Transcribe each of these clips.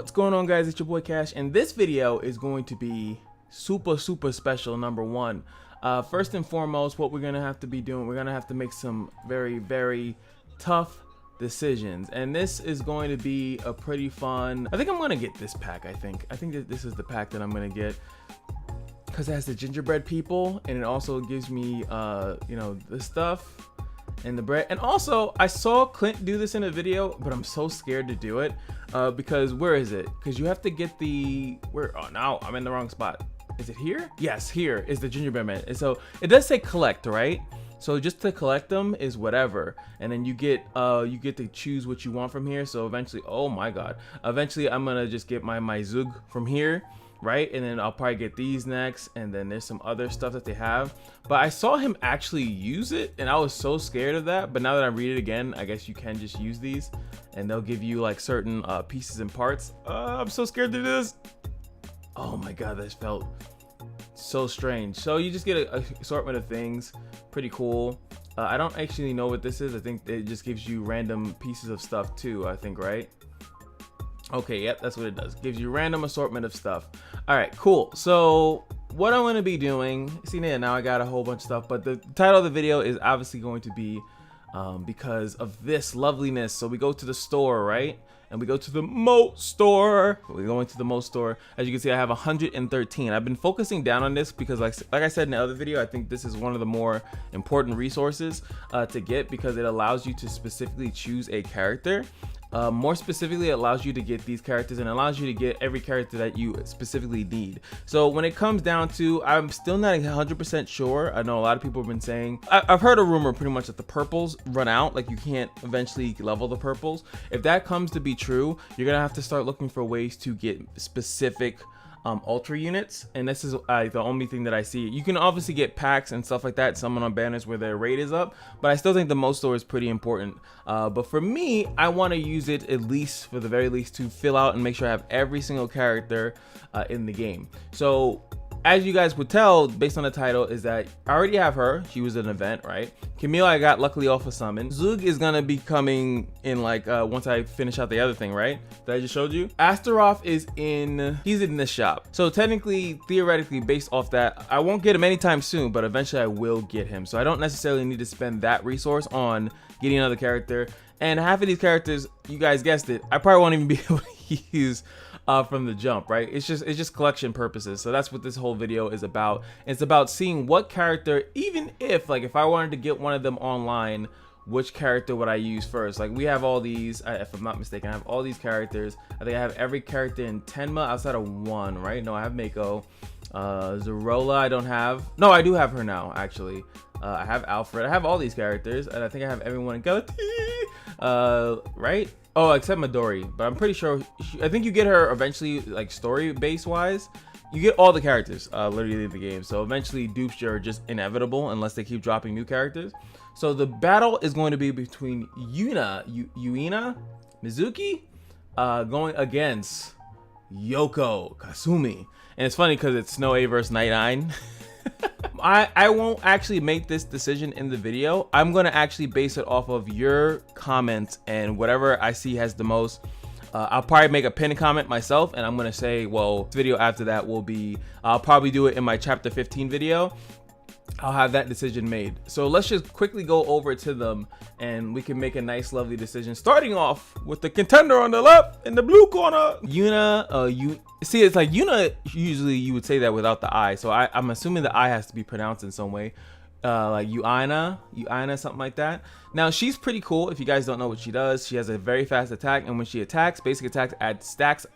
What's going on, guys? It's your boy Cash, and this video is going to be super special. Number one, first and foremost, what we're gonna have to be doing, we're gonna have to make some very tough decisions, and this is going to be a pretty fun. I think I'm gonna get this pack. I think that this is the pack that I'm gonna get because it has the gingerbread people, and it also gives me you know, the stuff and the bread. And also, I saw Clint do this in a video, but I'm so scared to do it because where is it? Because you have to get the oh, now I'm in the wrong spot. Is it here? Yes, here is the gingerbread man. And so it does say collect, right? So just to collect them is whatever, and then you get to choose what you want from here. So eventually, oh my god, eventually I'm gonna just get my Zug from here, right? And then I'll probably get these next, and then there's some other stuff that they have. But I saw him actually use it, and I was so scared of that. But now that I read it again, I guess you can just use these, and they'll give you like certain pieces and parts. I'm so scared to do this. Oh my god, this felt so strange. So you just get an assortment of things. Pretty cool. I don't actually know what this is. I think it just gives you random pieces of stuff too, I think, right? Okay, yep, that's what it does. Gives you random assortment of stuff. All right, cool. So what I'm going to be doing, see, now I got a whole bunch of stuff, but the title of the video is obviously going to be because of this loveliness. So we go to the store, right? And we go to the Mo store. We're going to the Mo store. As you can see, I have 113. I've been focusing down on this because like I said in the other video, I think this is one of the more important resources to get because it allows you to specifically choose a character. More specifically, it allows you to get these characters and allows you to get every character that you specifically need. So when it comes down to, I'm still not 100% sure. I know a lot of people have been saying, I've heard a rumor pretty much that the purples run out, like you can't eventually level the purples. If that comes to be true, you're gonna have to start looking for ways to get specific ultra units, and this is the only thing that I see. You can obviously get packs and stuff like that, summon on banners where their rate is up, but I still think the Mo store is pretty important. But for me, I want to use it at least, for the very least, to fill out and make sure I have every single character in the game. So as you guys would tell based on the title, is that I already have her. She was an event, right? Camille I got luckily off a summon. Zug is gonna be coming in like once I finish out the other thing, right, that I just showed you. Astaroth is he's in this shop. So technically, theoretically, based off that, I won't get him anytime soon, but eventually I will get him. So I don't necessarily need to spend that resource on getting another character. And half of these characters, you guys guessed it, I probably won't even be able to use from the jump, right? It's just collection purposes. So that's what this whole video is about. It's about seeing what character, even if I wanted to get one of them online, which character would I use first? Like we have all these, if I'm not mistaken, I have all these characters. I think I have every character in Tenma outside of one, right? No, I have Mako. Zerola I don't have. No, I do have her now, actually. I have Alfred. I have all these characters, and I think I have everyone in Galati, right? Oh, except Midori, but I'm pretty sure I think you get her eventually, like story base wise. You get all the characters literally in the game. So eventually dupes are just inevitable unless they keep dropping new characters. So the battle is going to be between YUINA, Mizuki, going against Yoko, Kasumi. And it's funny because it's Snow A versus Night 9. I won't actually make this decision in the video. I'm gonna actually base it off of your comments and whatever I see has the most. I'll probably make a pinned comment myself, and I'm gonna say, well, this video after that will be, I'll probably do it in my chapter 15 video. I'll have that decision made. So let's just quickly go over to them and we can make a nice lovely decision, starting off with the contender on the left in the blue corner. Yuna, see, it's like Yuna, usually you would say that without the I, so I'm assuming the I has to be pronounced in some way, like YUINA, something like that. Now she's pretty cool. If you guys don't know what she does, she has a very fast attack, and when she attacks, basic attacks add stacks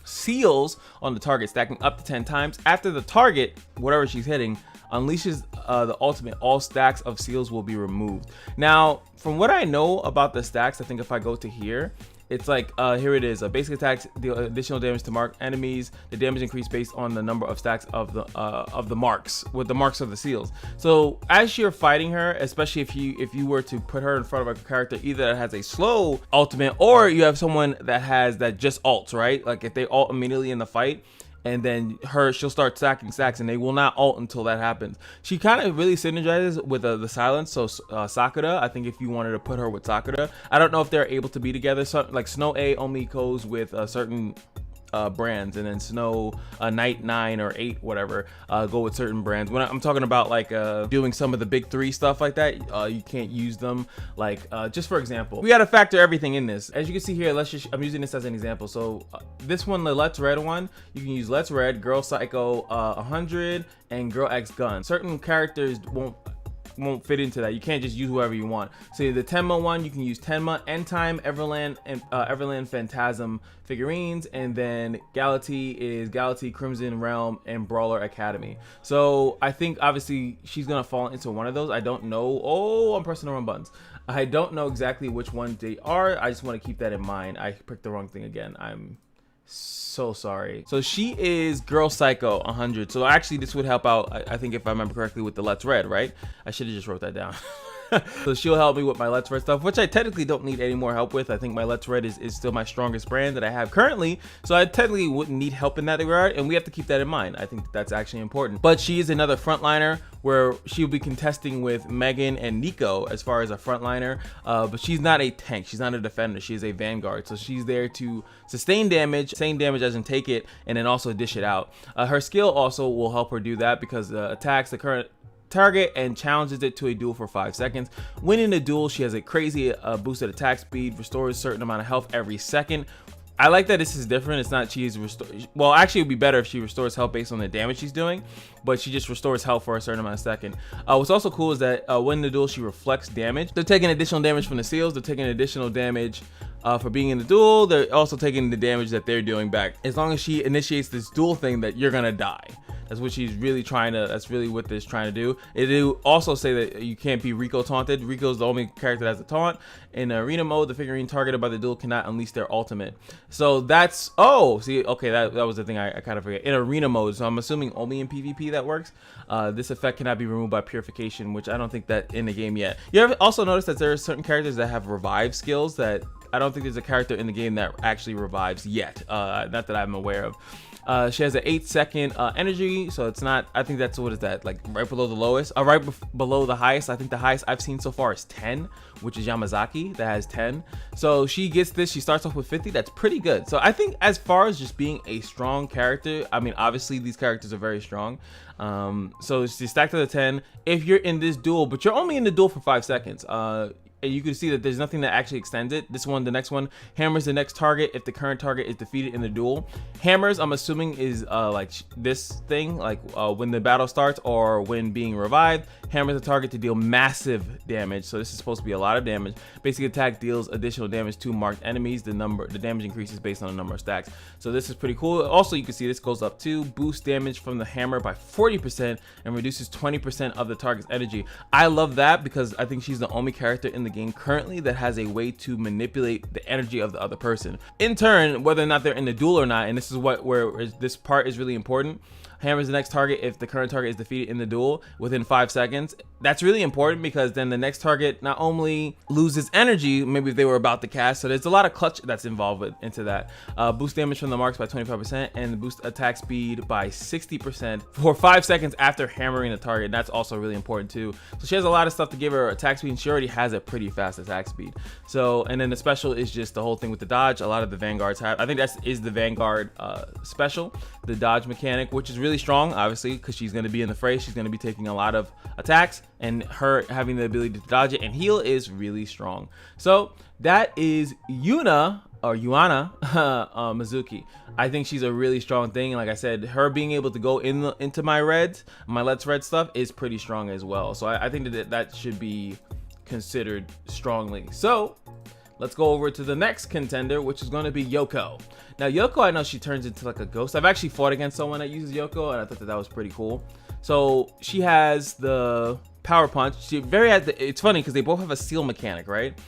seals on the target, stacking up to 10 times. After the target, whatever she's hitting, unleashes the ultimate, all stacks of seals will be removed. Now, from what I know about the stacks, I think if I go to here, it's like here it is. Basic attacks deal additional damage to marked enemies. The damage increase based on the number of stacks of the marks, with the marks of the seals. So as you're fighting her, especially if you were to put her in front of a character either that has a slow ultimate, or you have someone that just ults, right? Like if they ult immediately in the fight, and then she'll start stacking stacks, and they will not ult until that happens. She kind of really synergizes with the silence. So Sakura, I think if you wanted to put her with Sakura, I don't know if they're able to be together. So like Snow A only goes with certain brands, and then Snow, Night 9 or 8, whatever, go with certain brands. When I'm talking about like doing some of the big 3 stuff like that, you can't use them. Like just for example, we got to factor everything in this. As you can see here, I'm using this as an example. So this one, the Let's Red one, you can use Let's Red, Girl Psycho 100, and Girl X Gun. Certain characters won't fit into that. You can't just use whoever you want. So the Tenma one, you can use Tenma, End Time, Everland, and Everland Phantasm figurines, and then Galaxy is Galaxy, Crimson Realm, and Brawler Academy. So I think obviously she's gonna fall into one of those. I don't know. Oh, I'm pressing the wrong buttons. I don't know exactly which ones they are. I just want to keep that in mind. I picked the wrong thing again. I'm so sorry. So she is Girl Psycho 100. So actually this would help out, I think, if I remember correctly, with the Let's Red, right? I should have just wrote that down. So she'll help me with my Let's Red stuff, which I technically don't need any more help with. I think my Let's Red is still my strongest brand that I have currently, so I technically wouldn't need help in that regard, and we have to keep that in mind. I think that's actually important. But she is another frontliner where she'll be contesting with Megan and Nico as far as a frontliner, but she's not a tank, she's not a defender, she is a vanguard. So she's there to sustain damage as in take it, and then also dish it out. Her skill also will help her do that because attacks the current target and challenges it to a duel for 5 seconds. Winning the duel, she has a crazy boosted attack speed, restores a certain amount of health every second. I like that this is different. It's not she's well, actually it would be better if she restores health based on the damage she's doing, but she just restores health for a certain amount of second. What's also cool is that when the duel, she reflects damage. They're taking additional damage from the seals, they're taking additional damage for being in the duel, they're also taking the damage that they're doing back. As long as she initiates this duel thing, that you're gonna die. That's what she's really trying to, that's really what this is trying to do. It will also say that you can't be Rico taunted. Rico's the only character that has a taunt. In arena mode, the figurine targeted by the duel cannot unleash their ultimate. So that's, oh, see, okay, that was the thing I kind of forget. In arena mode, so I'm assuming only in PvP that works. This effect cannot be removed by purification, which I don't think that in the game yet. You ever also notice that there are certain characters that have revive skills that I don't think there's a character in the game that actually revives yet, not that I'm aware of. She has an 8-second energy, so it's not, I think that's, what is that, like right below the lowest, right below the highest. I think the highest I've seen so far is 10, which is Yamazaki that has 10. So she gets this, she starts off with 50. That's pretty good. So I think as far as just being a strong character, I mean, obviously these characters are very strong. So she stacked to the 10. If you're in this duel, but you're only in the duel for 5 seconds, and you can see that there's nothing that actually extends it. This one, the next one, hammers the next target if the current target is defeated in the duel. Hammers, I'm assuming, is like this thing, like when the battle starts or when being revived, hammers the target to deal massive damage. So this is supposed to be a lot of damage. Basic attack deals additional damage to marked enemies. The damage increases based on the number of stacks. So this is pretty cool. Also, you can see this goes up to boost damage from the hammer by 40% and reduces 20% of the target's energy. I love that because I think she's the only character in the game currently that has a way to manipulate the energy of the other person. In turn, whether or not they're in the duel or not, and this is where this part is really important, hammers the next target if the current target is defeated in the duel within 5 seconds. That's really important because then the next target not only loses energy, maybe if they were about to cast, so there's a lot of clutch that's involved into that. Boost damage from the marks by 25% and boost attack speed by 60% for 5 seconds after hammering the target. That's also really important too. So she has a lot of stuff to give her attack speed, and she already has a pretty fast attack speed. So, and then the special is just the whole thing with the dodge. A lot of the Vanguards have, I think that is the Vanguard special, the dodge mechanic, which is really strong, obviously, because she's going to be in the fray. She's going to be taking a lot of attacks, and her having the ability to dodge it and heal is really strong. So that is Yuna, or YUINA Mizuki. I think she's a really strong thing. Like I said, her being able to go into my reds, my Let's Red stuff, is pretty strong as well. So I think that should be considered strongly. So let's go over to the next contender, which is going to be Yoko. Now Yoko, I know she turns into like a ghost. I've actually fought against someone that uses Yoko, and I thought that was pretty cool. So she has the power punch. It's funny because they both have a seal mechanic, right?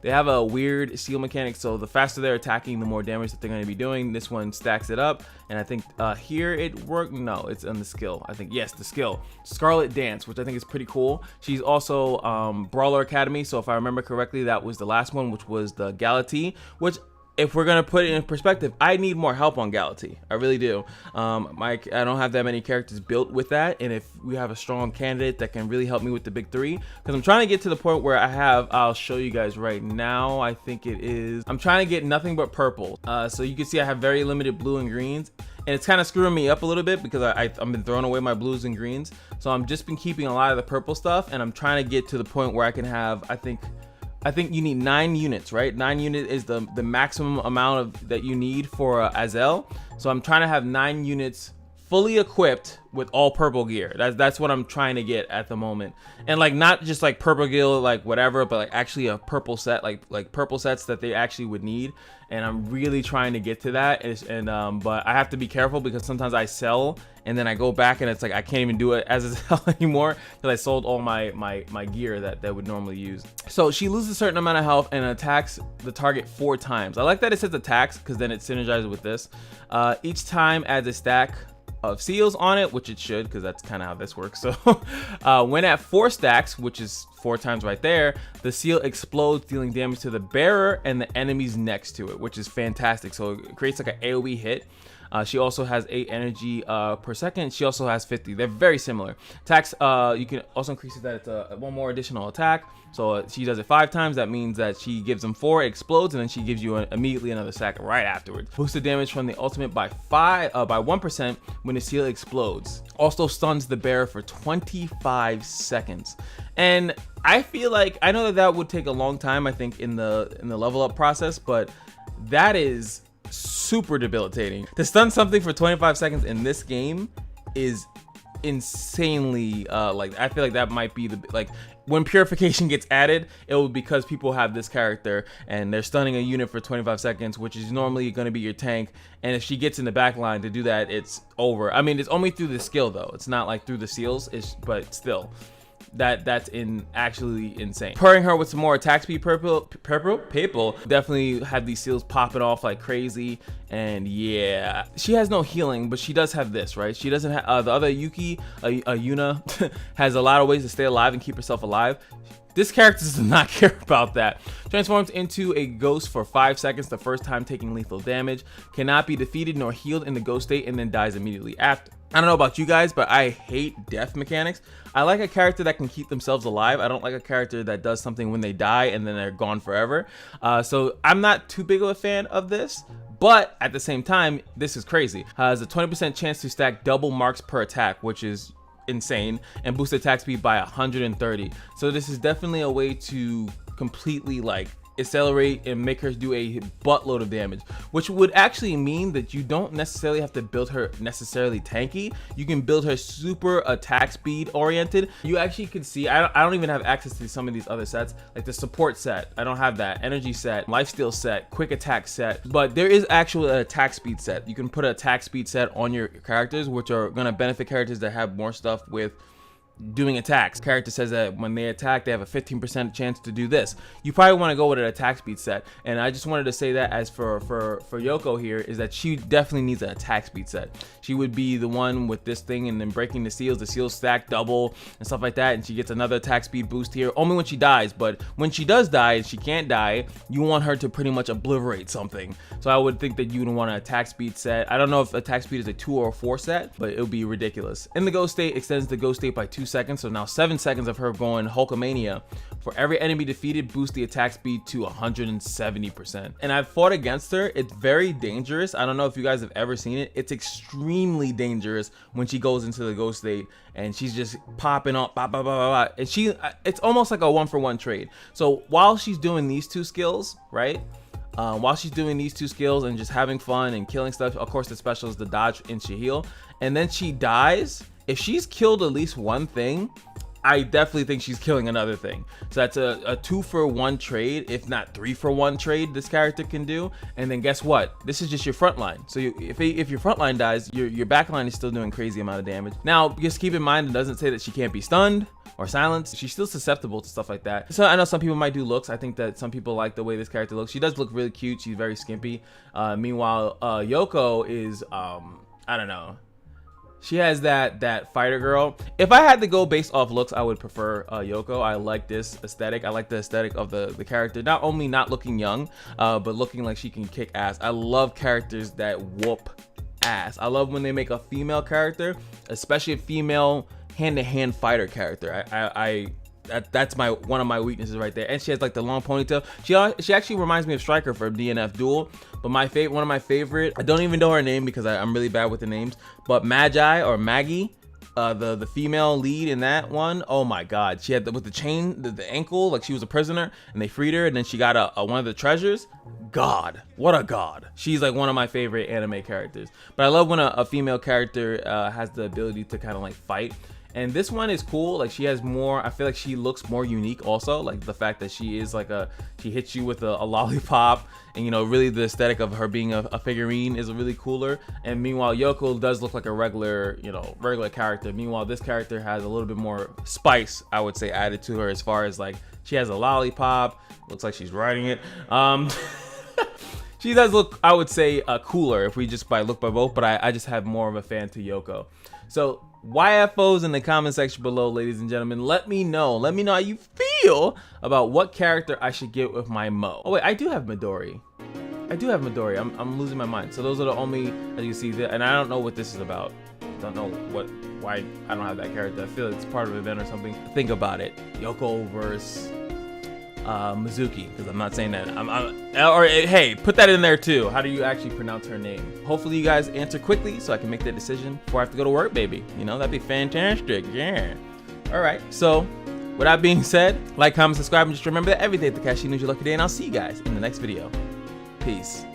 They have a weird seal mechanic, so the faster they're attacking, the more damage that they're going to be doing. This one stacks it up, and I think here it worked. No, it's on the skill. I think, yes, the skill. Scarlet Dance, which I think is pretty cool. She's also Brawler Academy, so if I remember correctly, that was the last one, which was the Galaxy, which if we're gonna put it in perspective, I need more help on Galaxy. I really do. I don't have that many characters built with that, and if we have a strong candidate that can really help me with the big three, because I'm trying to get to the point where I'll show you guys right now. I think it is. I'm trying to get nothing but purple. So you can see I have very limited blue and greens. And it's kind of screwing me up a little bit because I've been throwing away my blues and greens. So I'm just been keeping a lot of the purple stuff, and I'm trying to get to the point where I can have, I think you need 9 units, right? 9 units is the maximum amount that you need for Azel. So I'm trying to have 9 units fully equipped with all purple gear. That's what I'm trying to get at the moment. And like, not just like purple gear, like whatever, but like actually a purple set, like purple sets that they actually would need. And I'm really trying to get to that. But I have to be careful because sometimes I sell and then I go back and it's like I can't even do it as a sell anymore because I sold all my gear that would normally use. So she loses a certain amount of health and attacks the target 4 times. I like that it says attacks because then it synergizes with this. Each time adds a stack of seals on it, which it should, because that's kind of how this works. So when at 4 stacks, which is 4 times right there, the seal explodes, dealing damage to the bearer and the enemies next to it, which is fantastic. So it creates like an AoE hit. She also has 8 energy per second. She also has 50. They're very similar. Attacks, you can also increase it that it's one more additional attack. So she does it 5 times. That means that she gives them 4, it explodes, and then she gives you immediately another stack right afterwards. Boosted damage from the ultimate by 1% when the seal explodes. Also stuns the bearer for 25 seconds. And I feel like, I know that would take a long time, I think, in the level up process, but that is super debilitating. To stun something for 25 seconds in this game is insanely like, I feel like that might be the, like, when purification gets added, it will be because people have this character and they're stunning a unit for 25 seconds, which is normally going to be your tank, and if she gets in the back line to do that, it's over. I mean, it's only through the skill though, it's not like through the seals, but still, that's actually insane. Pairing her with some more attack speed purple definitely had these seals popping off like crazy. And yeah, she has no healing, but she does have this, right? She doesn't have the other Yuki, Yuna has a lot of ways to stay alive and keep herself alive. This character does not care about that. Transforms into a ghost for 5 seconds the first time taking lethal damage. Cannot be defeated nor healed in the ghost state, and then dies immediately after. I don't know about you guys, but I hate death mechanics. I like a character that can keep themselves alive. I don't like a character that does something when they die and then they're gone forever. So I'm not too big of a fan of this. But at the same time, this is crazy. Has a 20% chance to stack double marks per attack, which is insane, and boost attack speed by 130. So this is definitely a way to completely like accelerate and make her do a buttload of damage, which would actually mean that you don't necessarily have to build her necessarily tanky. You can build her super attack speed oriented. You actually can see, I don't even have access to some of these other sets, like the support set, I don't have that, energy set, lifesteal set, quick attack set, but there is actually an attack speed set. You can put an attack speed set on your characters, which are going to benefit characters that have more stuff with doing attacks. Character says that when they attack, they have a 15% chance to do this. You probably want to go with an attack speed set, and I just wanted to say that as for Yoko here, is that she definitely needs an attack speed set. She would be the one with this thing and then breaking the seals stack double and stuff like that, and she gets another attack speed boost here only when she dies. But when she does die and she can't die, you want her to pretty much obliterate something. So I would think that you would want an attack speed set. I don't know if attack speed is a 2 or 4 set, but it would be ridiculous. In the ghost state, extends the ghost state by 2 seconds, so now 7 seconds of her going Hulkamania. For every enemy defeated, boost the attack speed to 170%. And I've fought against her. It's very dangerous. I don't know if you guys have ever seen it. It's extremely dangerous when she goes into the ghost state and she's just popping up, and it's almost like a 1-for-1 trade. So while she's doing these 2 skills, right? While she's doing these 2 skills and just having fun and killing stuff, of course the special is the dodge and she heal, and then she dies. If she's killed at least one thing, I definitely think she's killing another thing. So that's a 2-for-1 trade, if not 3-for-1 trade this character can do. And then guess what? This is just your front line. So if your front line dies, your back line is still doing crazy amount of damage. Now, just keep in mind, it doesn't say that she can't be stunned or silenced. She's still susceptible to stuff like that. So I know some people might do looks. I think that some people like the way this character looks. She does look really cute. She's very skimpy. Meanwhile, Yoko is, I don't know. She has that fighter girl. If I had to go based off looks, I would prefer Yoko. I like this aesthetic. I like the aesthetic of the character. Not only not looking young, but looking like she can kick ass. I love characters that whoop ass. I love when they make a female character, especially a female hand-to-hand fighter character. That's one of my weaknesses right there. And she has like the long ponytail. She actually reminds me of Stryker from DNF Duel. But one of my favorite, I don't even know her name because I'm really bad with the names, but Magi or Maggie, the female lead in that one. Oh my god, she had with the chain, the ankle, like she was a prisoner and they freed her, and then she got one of the treasures. God, what a god. She's like one of my favorite anime characters. But I love when a female character has the ability to kind of like fight. And this one is cool. Like she has more, I feel like she looks more unique also. Like the fact that she is like she hits you with a lollipop, and you know, really the aesthetic of her being a figurine is really cooler. And meanwhile, Yoko does look like a regular character. Meanwhile, this character has a little bit more spice, I would say, added to her, as far as like she has a lollipop, looks like she's riding it. She does look, I would say, cooler if we just look by both, but I just have more of a fan to Yoko. So YFOs in the comment section below, ladies and gentlemen. Let me know how you feel about what character I should get with my Mo. Oh wait, I do have Midori. I'm losing my mind. So those are the only, as you see, and I don't know what this is about. Don't know why I don't have that character. I feel it's part of an event or something. Think about it. Yoko versus Mizuki, because I'm not saying that. Hey, put that in there too. How do you actually pronounce her name? Hopefully you guys answer quickly so I can make that decision before I have to go to work, baby. You know, that'd be fantastic. Yeah. All right. So with that being said, like, comment, subscribe, and just remember that every day at the Kashino is your lucky day, and I'll see you guys in the next video. Peace.